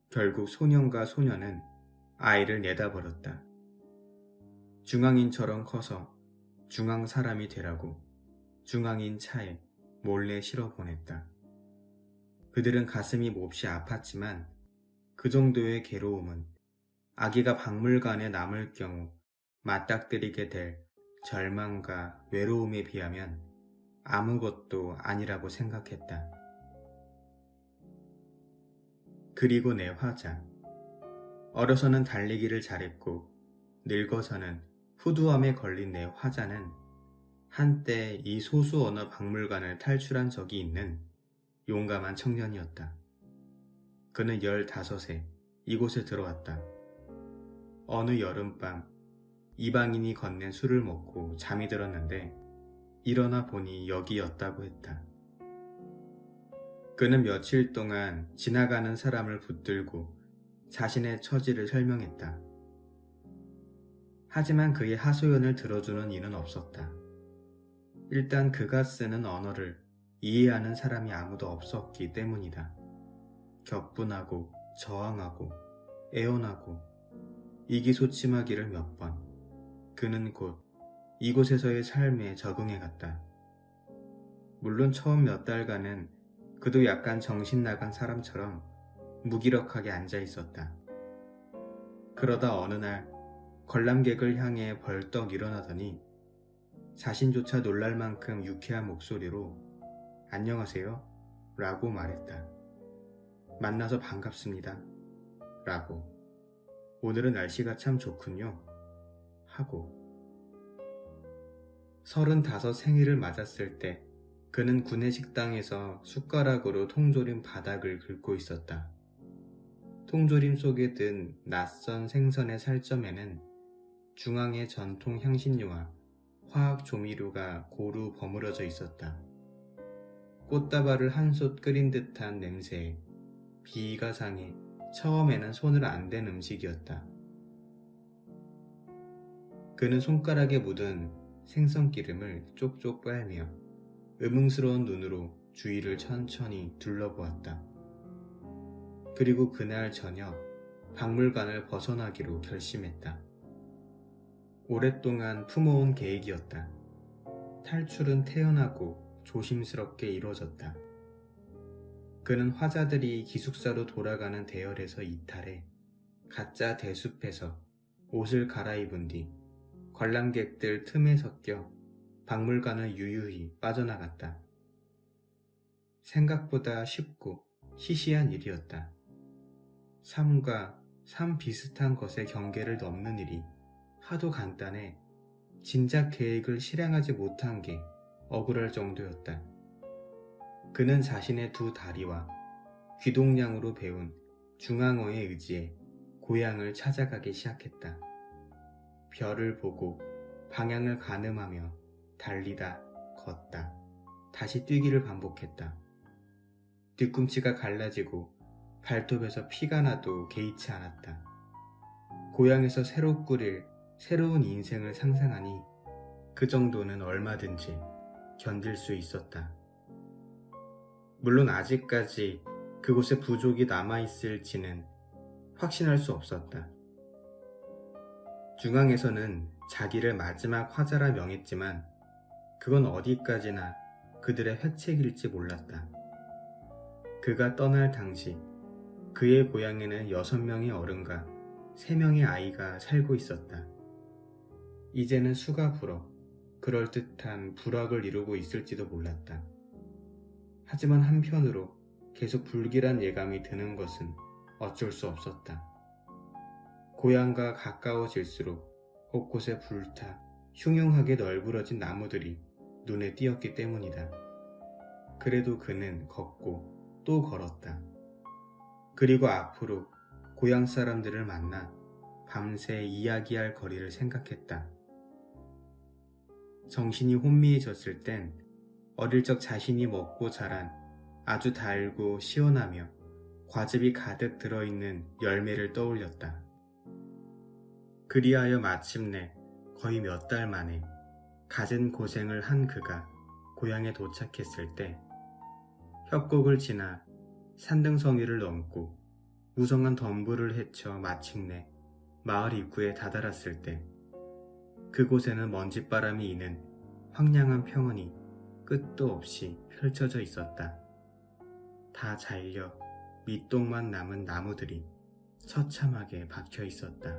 결국 소년과 소녀는 아이를 내다버렸다. 중앙인처럼 커서 중앙 사람이 되라고 중앙인 차에 몰래 실어보냈다. 그들은 가슴이 몹시 아팠지만 그 정도의 괴로움은 아기가 박물관에 남을 경우 맞닥뜨리게 될 절망과 외로움에 비하면 아무것도 아니라고 생각했다. 그리고 내 화자. 어려서는 달리기를 잘했고 늙어서는 후두암에 걸린 내 화자는 한때 이 소수 언어 박물관을 탈출한 적이 있는 용감한 청년이었다. 그는 15세 이곳에 들어왔다. 어느 여름밤 이방인이 건넨 술을 먹고 잠이 들었는데 일어나 보니 여기였다고 했다. 그는 며칠 동안 지나가는 사람을 붙들고 자신의 처지를 설명했다. 하지만 그의 하소연을 들어주는 이는 없었다. 일단 그가 쓰는 언어를 이해하는 사람이 아무도 없었기 때문이다. 격분하고 저항하고 애원하고 이기소침하기를 몇 번 그는 곧 이곳에서의 삶에 적응해갔다. 물론 처음 몇 달간은 그도 약간 정신 나간 사람처럼 무기력하게 앉아 있었다. 그러다 어느 날 관람객을 향해 벌떡 일어나더니 자신조차 놀랄 만큼 유쾌한 목소리로 "안녕하세요" 라고 말했다. "만나서 반갑습니다" 라고. "오늘은 날씨가 참 좋군요" 하고. 35 생일을 맞았을 때 그는 구내식당에서 숟가락으로 통조림 바닥을 긁고 있었다. 통조림 속에 든 낯선 생선의 살점에는 중앙의 전통 향신료와 화학 조미료가 고루 버무려져 있었다. 꽃다발을 한솥 끓인 듯한 냄새에 비위가 상해 처음에는 손을 안 댄 음식이었다. 그는 손가락에 묻은 생선기름을 쪽쪽 빨며 의문스러운 눈으로 주위를 천천히 둘러보았다. 그리고 그날 저녁 박물관을 벗어나기로 결심했다. 오랫동안 품어온 계획이었다. 탈출은 태연하고 조심스럽게 이루어졌다. 그는 화자들이 기숙사로 돌아가는 대열에서 이탈해 가짜 대숲에서 옷을 갈아입은 뒤 관람객들 틈에 섞여 박물관을 유유히 빠져나갔다. 생각보다 쉽고 시시한 일이었다. 삶과 삶 비슷한 것의 경계를 넘는 일이 하도 간단해 진작 계획을 실행하지 못한 게 억울할 정도였다. 그는 자신의 두 다리와 귀동냥으로 배운 중앙어에 의지해 고향을 찾아가기 시작했다. 별을 보고 방향을 가늠하며 달리다, 걷다, 다시 뛰기를 반복했다. 뒤꿈치가 갈라지고 발톱에서 피가 나도 개의치 않았다. 고향에서 새로 꾸릴 새로운 인생을 상상하니 그 정도는 얼마든지 견딜 수 있었다. 물론 아직까지 그곳에 부족이 남아있을지는 확신할 수 없었다. 중앙에서는 자기를 마지막 화자라 명했지만 그건 어디까지나 그들의 획책일지 몰랐다. 그가 떠날 당시 그의 고향에는 6명의 어른과 3명의 아이가 살고 있었다. 이제는 수가 불어 그럴듯한 불확을 이루고 있을지도 몰랐다. 하지만 한편으로 계속 불길한 예감이 드는 것은 어쩔 수 없었다. 고향과 가까워질수록 곳곳에 불타 흉흉하게 널브러진 나무들이 눈에 띄었기 때문이다. 그래도 그는 걷고 또 걸었다. 그리고 앞으로 고향 사람들을 만나 밤새 이야기할 거리를 생각했다. 정신이 혼미해졌을 땐 어릴 적 자신이 먹고 자란 아주 달고 시원하며 과즙이 가득 들어있는 열매를 떠올렸다. 그리하여 마침내 거의 몇 달 만에 갖은 고생을 한 그가 고향에 도착했을 때 협곡을 지나 산등성이를 넘고 무성한 덤불을 헤쳐 마침내 마을 입구에 다다랐을 때 그곳에는 먼지바람이 이는 황량한 평원이 끝도 없이 펼쳐져 있었다. 다 잘려 밑동만 남은 나무들이 처참하게 박혀 있었다.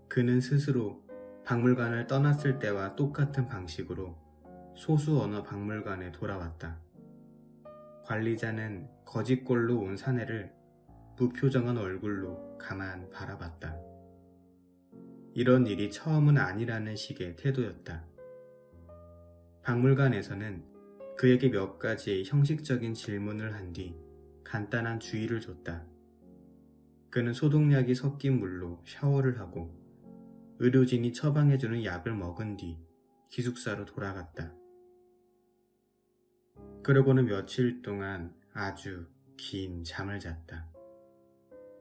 그는 스스로 박물관을 떠났을 때와 똑같은 방식으로 소수 언어 박물관에 돌아왔다. 관리자는 거짓골로 온 사내를 무표정한 얼굴로 가만 바라봤다. 이런 일이 처음은 아니라는 식의 태도였다. 박물관에서는 그에게 몇 가지 형식적인 질문을 한 뒤 간단한 주의를 줬다. 그는 소독약이 섞인 물로 샤워를 하고 의료진이 처방해주는 약을 먹은 뒤 기숙사로 돌아갔다. 그러고는 며칠 동안 아주 긴 잠을 잤다.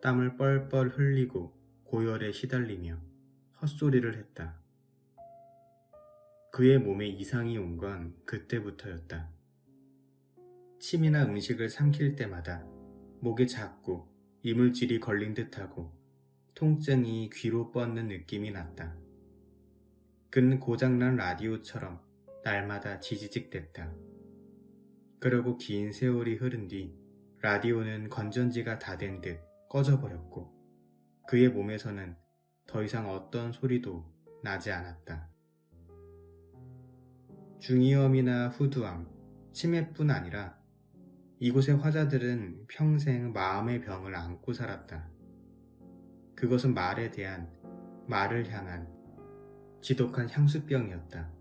땀을 뻘뻘 흘리고 고열에 시달리며 헛소리를 했다. 그의 몸에 이상이 온 건 그때부터였다. 침이나 음식을 삼킬 때마다 목에 자꾸 이물질이 걸린 듯하고 통증이 귀로 뻗는 느낌이 났다. 그는 고장난 라디오처럼 날마다 지지직댔다. 그러고 긴 세월이 흐른 뒤 라디오는 건전지가 다 된 듯 꺼져버렸고 그의 몸에서는 더 이상 어떤 소리도 나지 않았다. 중이염이나 후두암, 치매뿐 아니라 이곳의 화자들은 평생 마음의 병을 안고 살았다. 그것은 말을 향한 지독한 향수병이었다.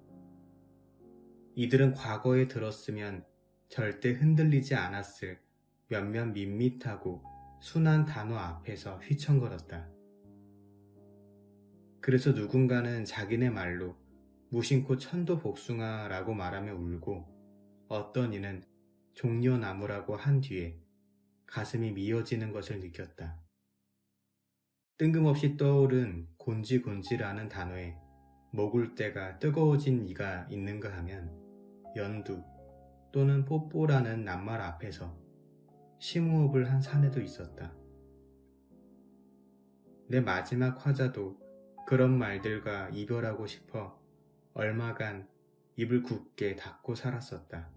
이들은 과거에 들었으면 절대 흔들리지 않았을 몇몇 밋밋하고 순한 단어 앞에서 휘청거렸다. 그래서 누군가는 자기네 말로 무심코 천도복숭아라고 말하며 울고 어떤 이는 종려나무라고 한 뒤에 가슴이 미어지는 것을 느꼈다. 뜬금없이 떠오른 곤지곤지라는 단어에 먹을 때가 뜨거워진 이가 있는가 하면 연두 또는 뽀뽀라는 낱말 앞에서 심호흡을 한 사내도 있었다. 내 마지막 화자도 그런 말들과 이별하고 싶어 얼마간 입을 굳게 닫고 살았었다.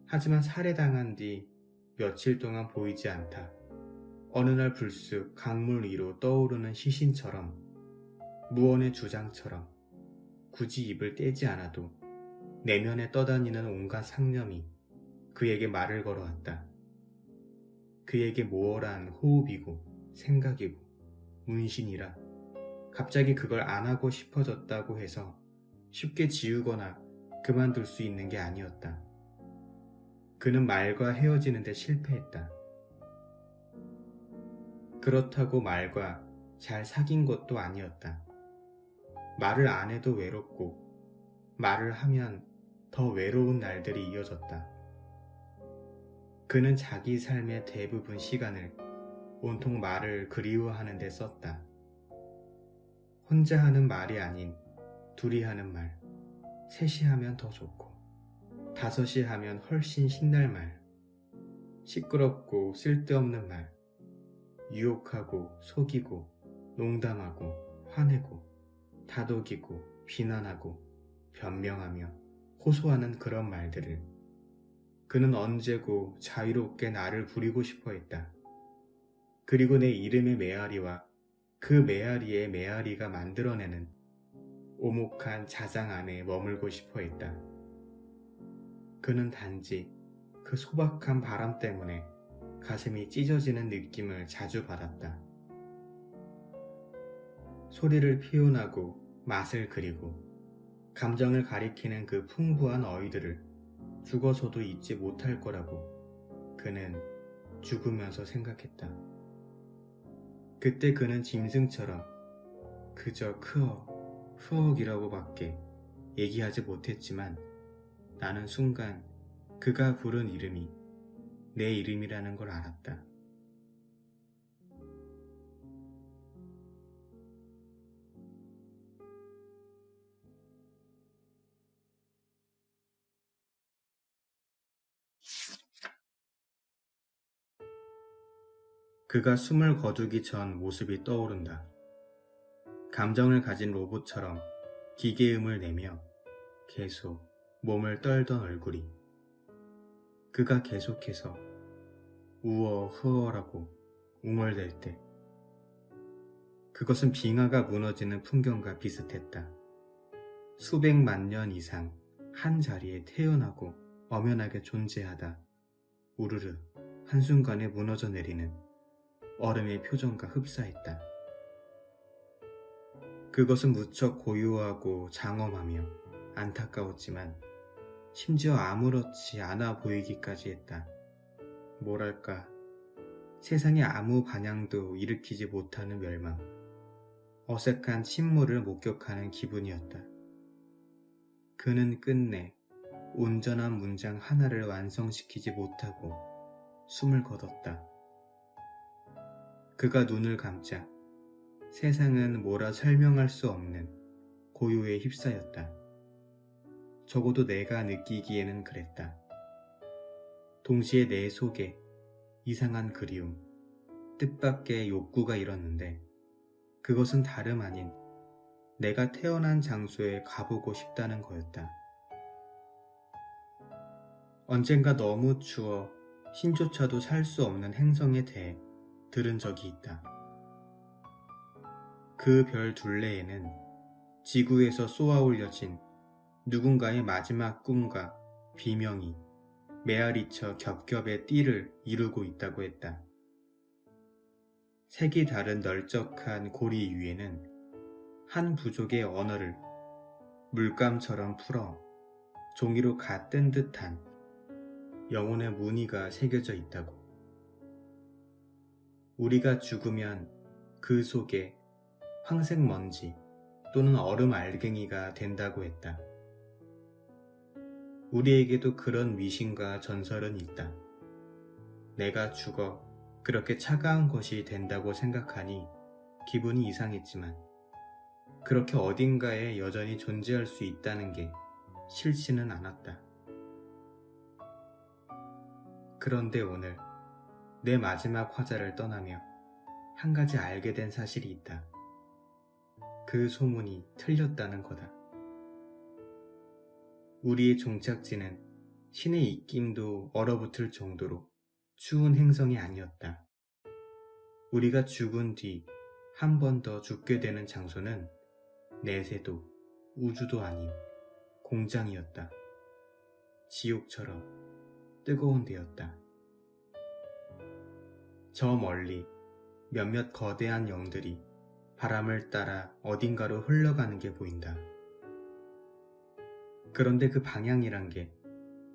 하지만 살해당한 뒤 며칠 동안 보이지 않다. 어느 날 불쑥 강물 위로 떠오르는 시신처럼 무언의 주장처럼 굳이 입을 떼지 않아도 내면에 떠다니는 온갖 상념이 그에게 말을 걸어왔다. 그에게 모호한 호흡이고 생각이고 문신이라 갑자기 그걸 안 하고 싶어졌다고 해서 쉽게 지우거나 그만둘 수 있는 게 아니었다. 그는 말과 헤어지는데 실패했다. 그렇다고 말과 잘 사귄 것도 아니었다. 말을 안 해도 외롭고 말을 하면 더 외로운 날들이 이어졌다. 그는 자기 삶의 대부분 시간을 온통 말을 그리워하는 데 썼다. 혼자 하는 말이 아닌 둘이 하는 말, 셋이 하면 더 좋고 다섯이 하면 훨씬 신날 말, 시끄럽고 쓸데없는 말, 유혹하고 속이고 농담하고 화내고 다독이고 비난하고 변명하며 호소하는 그런 말들을 그는 언제고 자유롭게 나를 부리고 싶어 했다. 그리고 내 이름의 메아리와 그 메아리의 메아리가 만들어내는 오목한 자장 안에 머물고 싶어 했다. 그는 단지 그 소박한 바람 때문에 가슴이 찢어지는 느낌을 자주 받았다. 소리를 표현하고 맛을 그리고 감정을 가리키는 그 풍부한 어휘들을 죽어서도 잊지 못할 거라고 그는 죽으면서 생각했다. 그때 그는 짐승처럼 그저 크어, 흐억이라고 밖에 얘기하지 못했지만 나는 순간 그가 부른 이름이 내 이름이라는 걸 알았다. 그가 숨을 거두기 전 모습이 떠오른다. 감정을 가진 로봇처럼 기계음을 내며 계속 몸을 떨던 얼굴이. 그가 계속해서 우어 흐어라고 웅얼댈 때 그것은 빙하가 무너지는 풍경과 비슷했다. 수백만 년 이상 한 자리에 태어나고 엄연하게 존재하다 우르르 한순간에 무너져 내리는 얼음의 표정과 흡사했다. 그것은 무척 고요하고 장엄하며 안타까웠지만 심지어 아무렇지 않아 보이기까지 했다. 뭐랄까, 세상에 아무 반향도 일으키지 못하는 멸망, 어색한 침몰을 목격하는 기분이었다. 그는 끝내 온전한 문장 하나를 완성시키지 못하고 숨을 거뒀다. 그가 눈을 감자 세상은 뭐라 설명할 수 없는 고요에 휩싸였다. 적어도 내가 느끼기에는 그랬다. 동시에 내 속에 이상한 그리움, 뜻밖의 욕구가 일었는데 그것은 다름 아닌 내가 태어난 장소에 가보고 싶다는 거였다. 언젠가 너무 추워 신조차도 살 수 없는 행성에 대해 들은 적이 있다. 그 별 둘레에는 지구에서 쏘아 올려진 누군가의 마지막 꿈과 비명이 메아리쳐 겹겹의 띠를 이루고 있다고 했다. 색이 다른 널쩍한 고리 위에는 한 부족의 언어를 물감처럼 풀어 종이로 갓뜬 듯한 영혼의 무늬가 새겨져 있다고. 우리가 죽으면 그 속에 황색 먼지 또는 얼음 알갱이가 된다고 했다. 우리에게도 그런 미신과 전설은 있다. 내가 죽어 그렇게 차가운 것이 된다고 생각하니 기분이 이상했지만 그렇게 어딘가에 여전히 존재할 수 있다는 게 싫지는 않았다. 그런데 오늘 내 마지막 화자를 떠나며 한 가지 알게 된 사실이 있다. 그 소문이 틀렸다는 거다. 우리의 종착지는 신의 입김도 얼어붙을 정도로 추운 행성이 아니었다. 우리가 죽은 뒤 한 번 더 죽게 되는 장소는 내세도 우주도 아닌 공장이었다. 지옥처럼 뜨거운 데였다. 저 멀리 몇몇 거대한 영들이 바람을 따라 어딘가로 흘러가는 게 보인다. 그런데 그 방향이란 게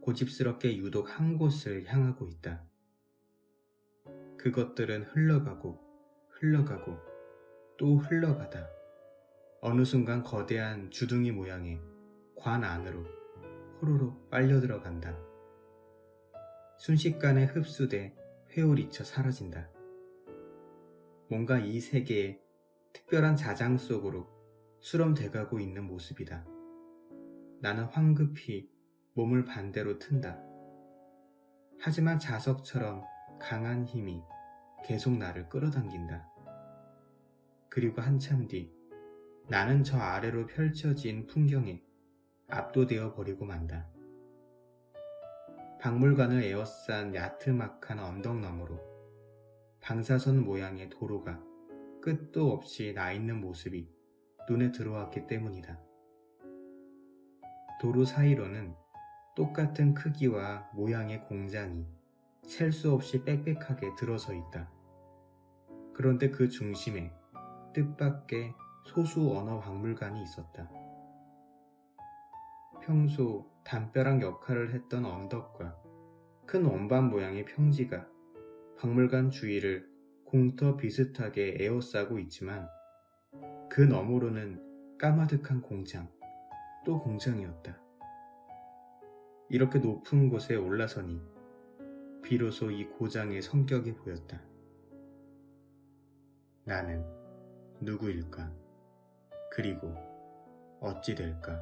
고집스럽게 유독 한 곳을 향하고 있다. 그것들은 흘러가고 흘러가고 또 흘러가다 어느 순간 거대한 주둥이 모양의 관 안으로 호로록 빨려 들어간다. 순식간에 흡수돼 회오리쳐 사라진다. 뭔가 이 세계의 특별한 자장 속으로 수렴돼가고 있는 모습이다. 나는 황급히 몸을 반대로 튼다. 하지만 자석처럼 강한 힘이 계속 나를 끌어당긴다. 그리고 한참 뒤 나는 저 아래로 펼쳐진 풍경에 압도되어 버리고 만다. 박물관을 에워싼 야트막한 언덕 너머로 방사선 모양의 도로가 끝도 없이 나 있는 모습이 눈에 들어왔기 때문이다. 도로 사이로는 똑같은 크기와 모양의 공장이 셀 수 없이 빽빽하게 들어서 있다. 그런데 그 중심에 뜻밖의 소수 언어 박물관이 있었다. 평소 담벼락 역할을 했던 언덕과 큰 원반 모양의 평지가 박물관 주위를 공터 비슷하게 에워싸고 있지만 그 너머로는 까마득한 공장, 또 공장이었다. 이렇게 높은 곳에 올라서니 비로소 이 고장의 성격이 보였다. 나는 누구일까? 그리고 어찌 될까?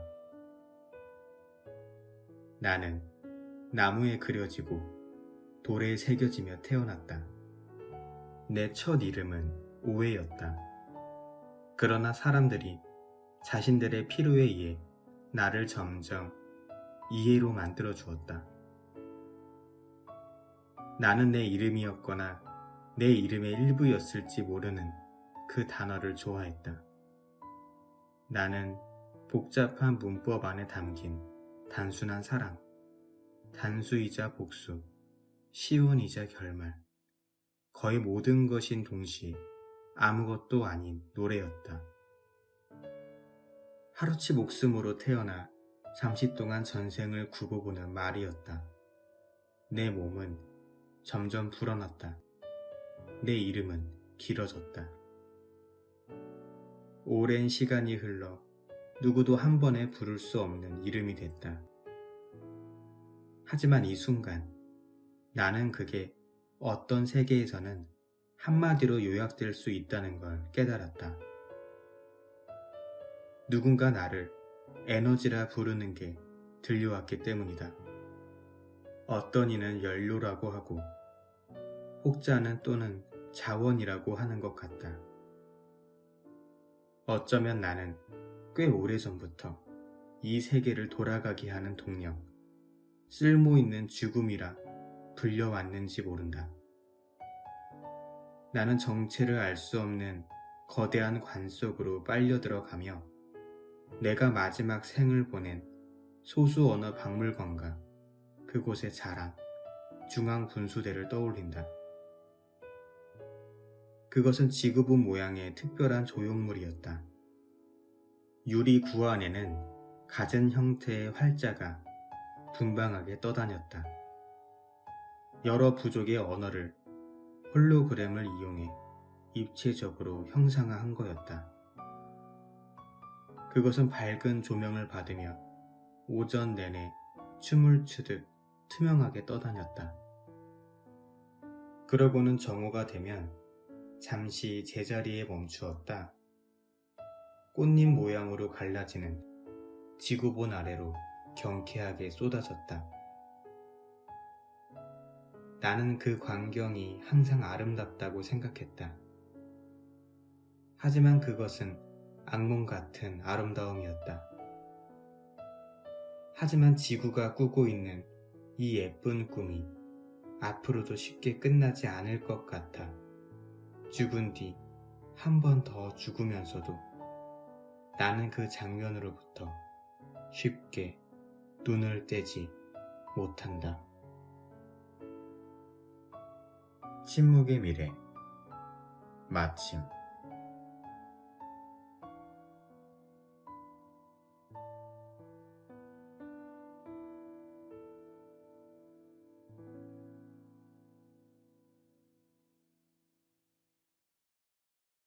나는 나무에 그려지고 돌에 새겨지며 태어났다. 내 첫 이름은 오해였다. 그러나 사람들이 자신들의 필요에 의해 나를 점점 이해로 만들어 주었다. 나는 내 이름이었거나 내 이름의 일부였을지 모르는 그 단어를 좋아했다. 나는 복잡한 문법 안에 담긴 단순한 사랑, 단수이자 복수, 시온이자 결말, 거의 모든 것인 동시에 아무것도 아닌 노래였다. 하루치 목숨으로 태어나 잠시 동안 전생을 굽어보는 말이었다. 내 몸은 점점 불어났다. 내 이름은 길어졌다. 오랜 시간이 흘러 누구도 한 번에 부를 수 없는 이름이 됐다. 하지만 이 순간 나는 그게 어떤 세계에서는 한마디로 요약될 수 있다는 걸 깨달았다. 누군가 나를 에너지라 부르는 게 들려왔기 때문이다. 어떤 이는 연료라고 하고 혹자는 또는 자원이라고 하는 것 같다. 어쩌면 나는 꽤 오래전부터 이 세계를 돌아가게 하는 동력, 쓸모있는 죽음이라 불려왔는지 모른다. 나는 정체를 알 수 없는 거대한 관 속으로 빨려 들어가며 내가 마지막 생을 보낸 소수 어느 박물관과 그곳의 자랑, 중앙분수대를 떠올린다. 그것은 지구본 모양의 특별한 조형물이었다. 유리 구 안에는 갖은 형태의 활자가 분방하게 떠다녔다. 여러 부족의 언어를 홀로그램을 이용해 입체적으로 형상화한 거였다. 그것은 밝은 조명을 받으며 오전 내내 춤을 추듯 투명하게 떠다녔다. 그러고는 정오가 되면 잠시 제자리에 멈추었다. 꽃잎 모양으로 갈라지는 지구본 아래로 경쾌하게 쏟아졌다. 나는 그 광경이 항상 아름답다고 생각했다. 하지만 그것은 악몽 같은 아름다움이었다. 하지만 지구가 꾸고 있는 이 예쁜 꿈이 앞으로도 쉽게 끝나지 않을 것 같아 죽은 뒤 한 번 더 죽으면서도 나는 그 장면으로부터 쉽게 눈을 떼지 못한다. 침묵의 미래 마침